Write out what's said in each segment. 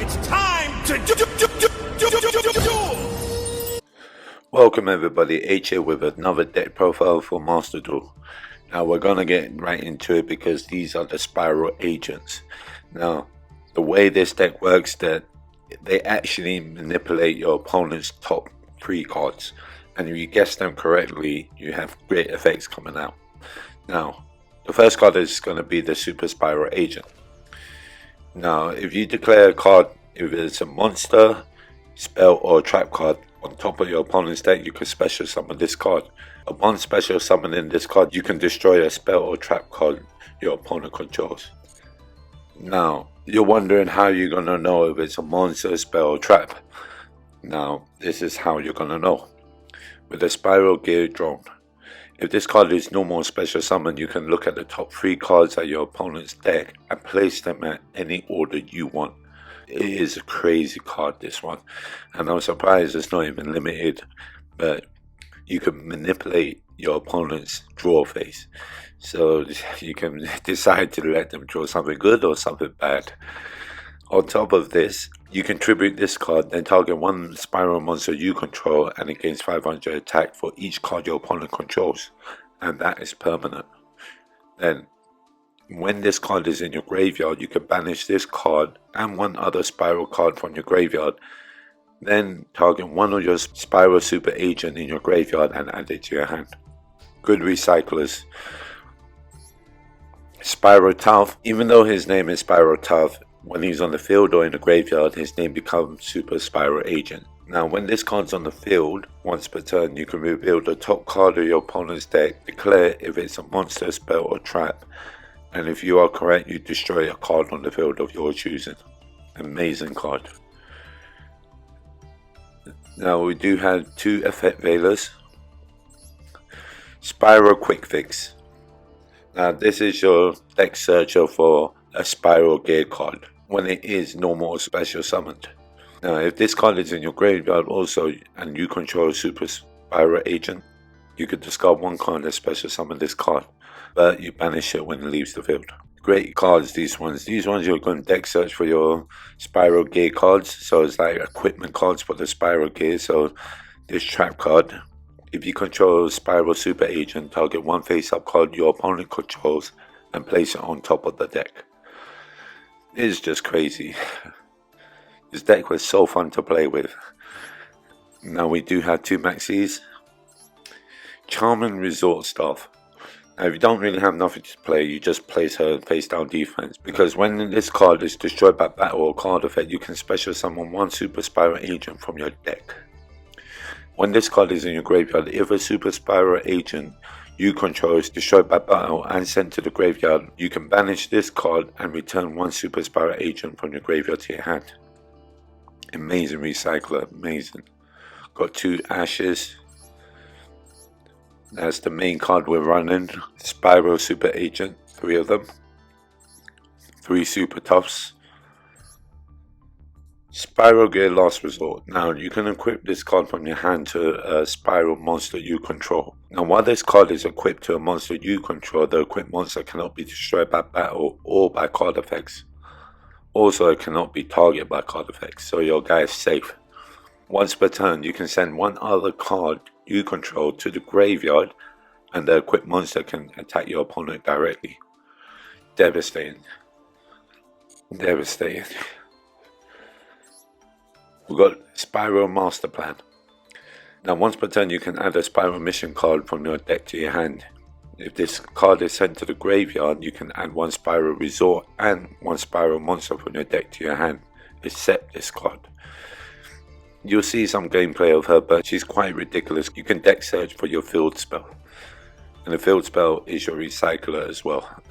It's time to duel! Welcome everybody, H here with another deck profile for Master Duel. Now we're gonna get right into it because these are the Spiral agents. Now the way this deck works, that they actually manipulate your opponent's top 3 cards, and if you guess them correctly you have great effects coming out. Now the first card is going to be the Super Spiral Agent. Now if you declare a card, if it's a monster, spell or trap card on top of your opponent's deck, you can special summon this card. Upon special summoning this card, you can destroy a spell or trap card your opponent controls. Now you're wondering how you're going to know if it's a monster, spell or trap. Now this is how you're going to know. With the Spiral Gear Drone, if this card is normal special summon, you can look at the top 3 cards at your opponent's deck and place them at any order you want. It is a crazy card, this one, and I'm surprised it's not even limited, but you can manipulate your opponent's draw phase, so you can decide to let them draw something good or something bad. On top of this, you can tribute this card, then target one spiral monster you control and it gains 500 attack for each card your opponent controls, and that is permanent. Then when this card is in your graveyard, you can banish this card and one other spiral card from your graveyard, then target one of your Spiral Super Agent in your graveyard and add it to your hand. Good recyclers. SPYRAL Tough, even though his name is SPYRAL Tough, when he's on the field or in the graveyard, his name becomes Super Spiral Agent. Now when this card's on the field, once per turn you can reveal the top card of your opponent's deck, declare if it's a monster, spell or trap, and if you are correct you destroy a card on the field of your choosing. Amazing card. Now we do have 2 effect veilers. SPYRAL Quick-Fix. Now this is your deck searcher for a Spiral Gear card when it is normal or special summoned. Now if this card is in your graveyard also and you control a Super Spiral Agent, you could discard one card and special summon this card, but you banish it when it leaves the field. Great cards, these ones. These ones you're going to deck search for your Spiral Gear cards, so it's like equipment cards for the Spiral Gear. So this trap card, if you control a Spiral Super Agent, target one face up card your opponent controls and place it on top of the deck. It's just crazy. This deck was so fun to play with. Now we do have 2 maxis. Charming Resort Staff. Now if you don't really have nothing to play, you just place her face down defense, because when this card is destroyed by battle or card effect, you can special summon one Super Spiral Agent from your deck. When this card is in your graveyard, if a Super Spiral Agent you control is destroyed by battle and sent to the graveyard, you can banish this card and return one Super Spiral Agent from your graveyard to your hand. Amazing recycler, amazing. Got 2 ashes. That's the main card we're running. Spiral Super Agent, 3 of them. 3 Super Toughs. Spiral Gear Last Resort. Now you can equip this card from your hand to a spiral monster you control. Now while this card is equipped to a monster you control, the equipped monster cannot be destroyed by battle or by card effects. Also it cannot be targeted by card effects, so your guy is safe. Once per turn you can send one other card you control to the graveyard and the equipped monster can attack your opponent directly. Devastating. Devastating. We've got Spiral Master Plan. Now once per turn you can add a Spiral Mission card from your deck to your hand. If this card is sent to the graveyard, you can add 1 Spiral Resort and 1 Spiral Monster from your deck to your hand, except this card. You'll see some gameplay of her, but she's quite ridiculous. You can deck search for your field spell, and the field spell is your recycler as well.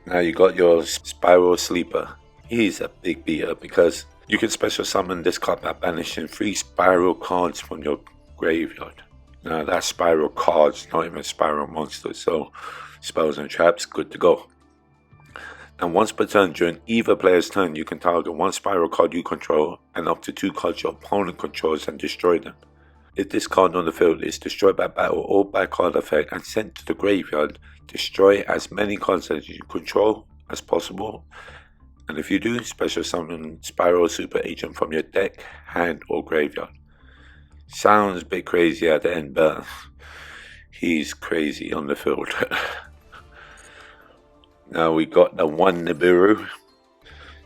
Now you got your SPYRAL Sleeper. He's a big beater because you can special summon this card by banishing 3 spiral cards from your graveyard. Now that's spiral cards, not even spiral monsters, so spells and traps, good to go. And once per turn during either player's turn, you can target 1 spiral card you control and up to 2 cards your opponent controls and destroy them. If this card on the field is destroyed by battle or by card effect and sent to the graveyard, destroy as many cards as you control as possible And if you do, special summon Spiral Super Agent from your deck, hand, or graveyard. Sounds a bit crazy at the end, but he's crazy on the field. Now we got the one Nibiru.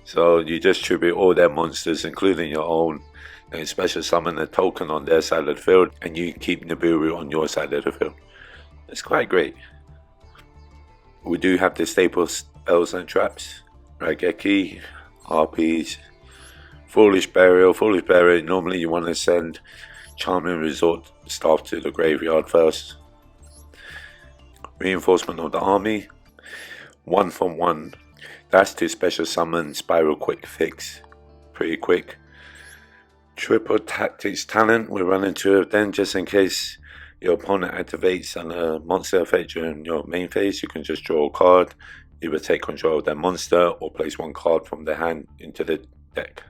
So you just tribute all their monsters, including your own, and special summon a token on their side of the field, and you keep Nibiru on your side of the field. It's quite great. We do have the staple spells and traps. Raigeki, Harpies, Foolish Burial. Foolish Burial, normally you want to send Charming Resort staff to the graveyard first. Reinforcement of the army. 1 for 1. That's to special summon SPYRAL Quick-Fix. Pretty quick. Triple Tactics Talent. We're running 2 of them just in case your opponent activates on a monster effect during your main phase. You can just draw a card. Either take control of their monster or place 1 card from their hand into the deck.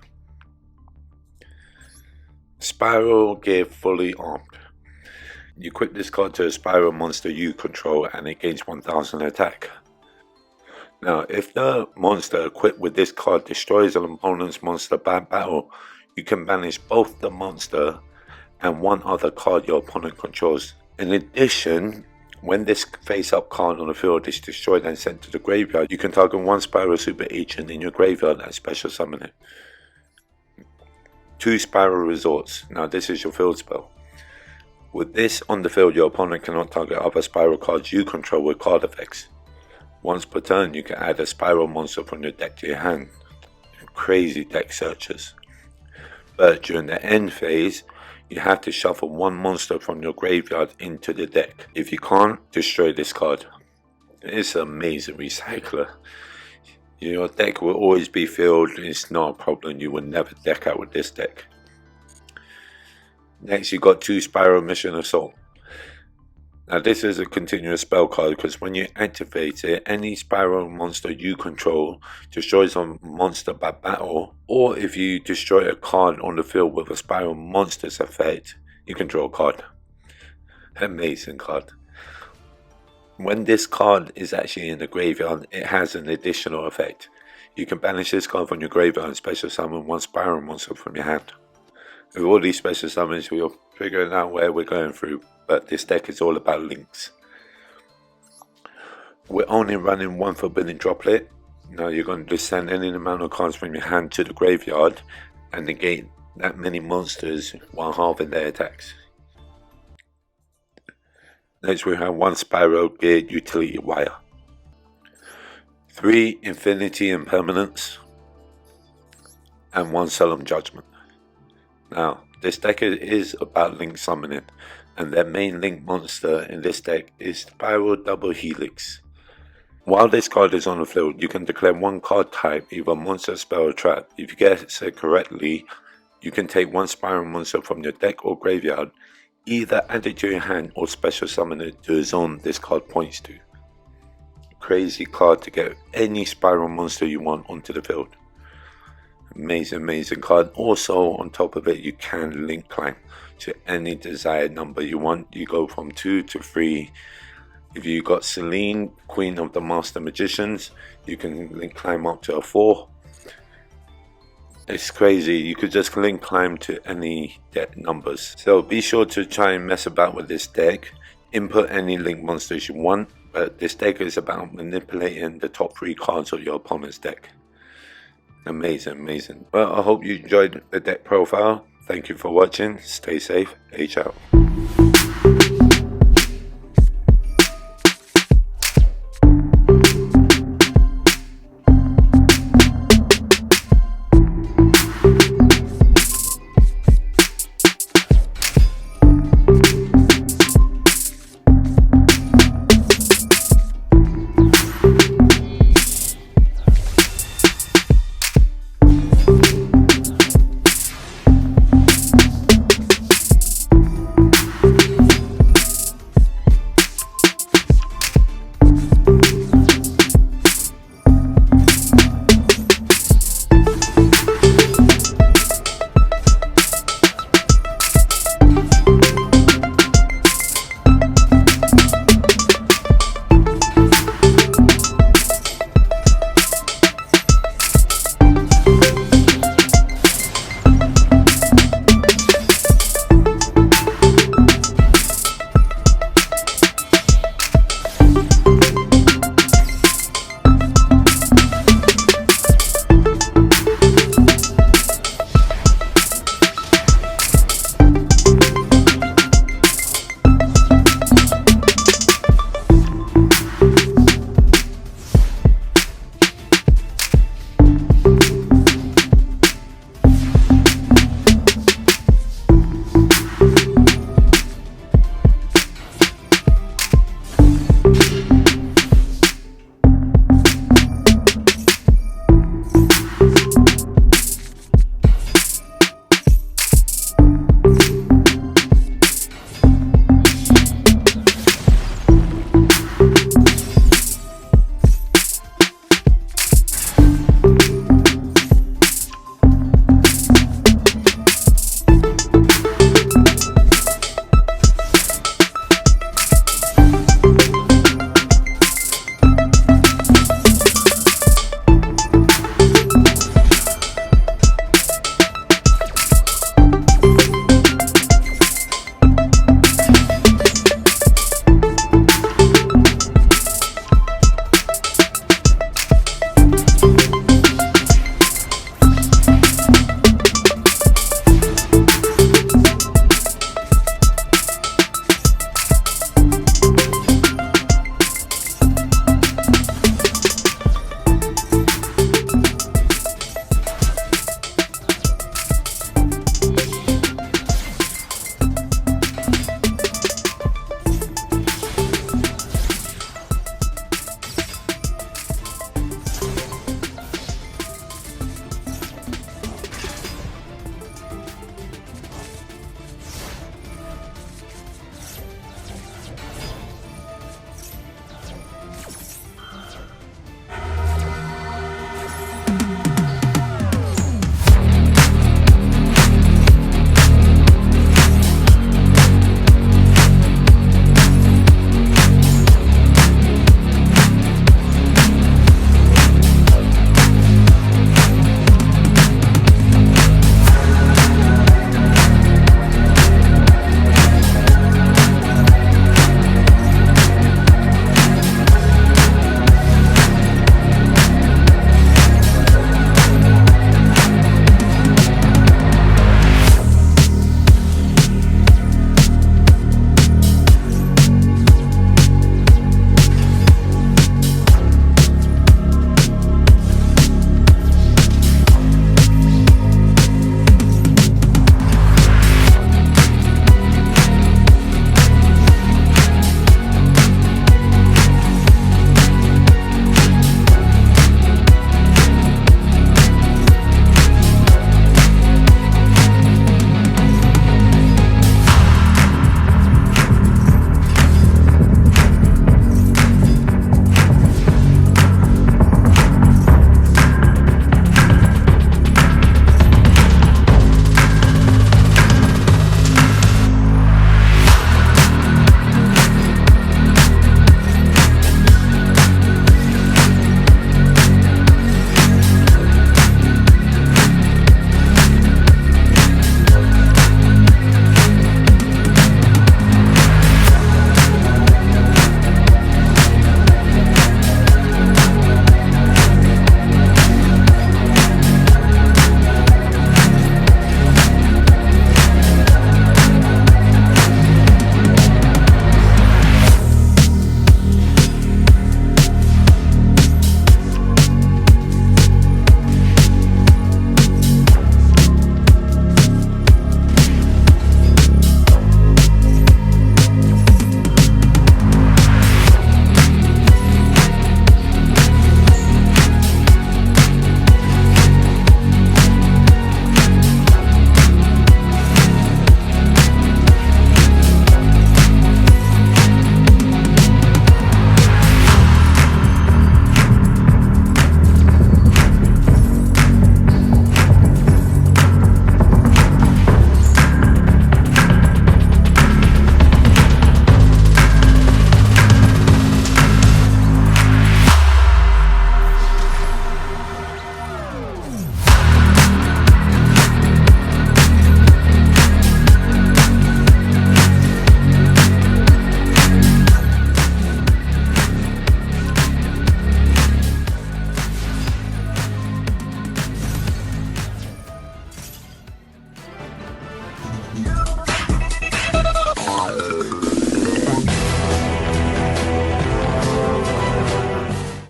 Spiral Gear Fully Armed. You equip this card to a Spiral monster you control and it gains 1000 attack. Now, if the monster equipped with this card destroys an opponent's monster by battle, you can banish both the monster and 1 other card your opponent controls. In addition, when this face-up card on the field is destroyed and sent to the graveyard, you can target 1 Spiral Super Agent in your graveyard and special summon it. 2 Spiral Resorts. Now this is your field spell. With this on the field, your opponent cannot target other Spiral cards you control with card effects. Once per turn, you can add a Spiral monster from your deck to your hand. Crazy deck searchers. But during the end phase, you have to shuffle 1 monster from your graveyard into the deck. If you can't, destroy this card. It's an amazing recycler. Your deck will always be filled. It's not a problem. You will never deck out with this deck. Next, you got 2 Spiral Mission Assault. Now this is a continuous spell card because when you activate it, any Spiral monster you control destroys a monster by battle, or if you destroy a card on the field with a Spiral monster's effect, you can draw a card. Amazing card. When this card is actually in the graveyard, it has an additional effect. You can banish this card from your graveyard and special summon 1 Spiral monster from your hand. With all these special summons, we're figuring out where we're going through, but this deck is all about links. We're only running 1 Forbidden Droplet. Now you're going to send any amount of cards from your hand to the graveyard and negate that many monsters while halving their attacks. Next we have 1 Spiral Gear Utility Wire. 3 Infinite Impermanence. And 1 Solemn Judgment. Now, this deck is about link summoning, and their main link monster in this deck is Spiral Double Helix. While this card is on the field, you can declare 1 card type, either monster, spell, or trap. If you guess it correctly, you can take 1 Spiral monster from your deck or graveyard, either add it to your hand or special summon it to a zone this card points to. Crazy card to get any Spiral monster you want onto the field. Amazing card. Also on top of it, you can link climb to any desired number you want. You go from 2 to 3. If you got Selene, Queen of the Master Magicians, you can link climb up to a 4. It's crazy. You could just link climb to any deck numbers. So be sure to try and mess about with this deck. Input any link monsters you want, but this deck is about manipulating the top 3 cards of your opponent's deck. Amazing. Well, I hope you enjoyed the deck profile. Thank you for watching. Stay safe. H out.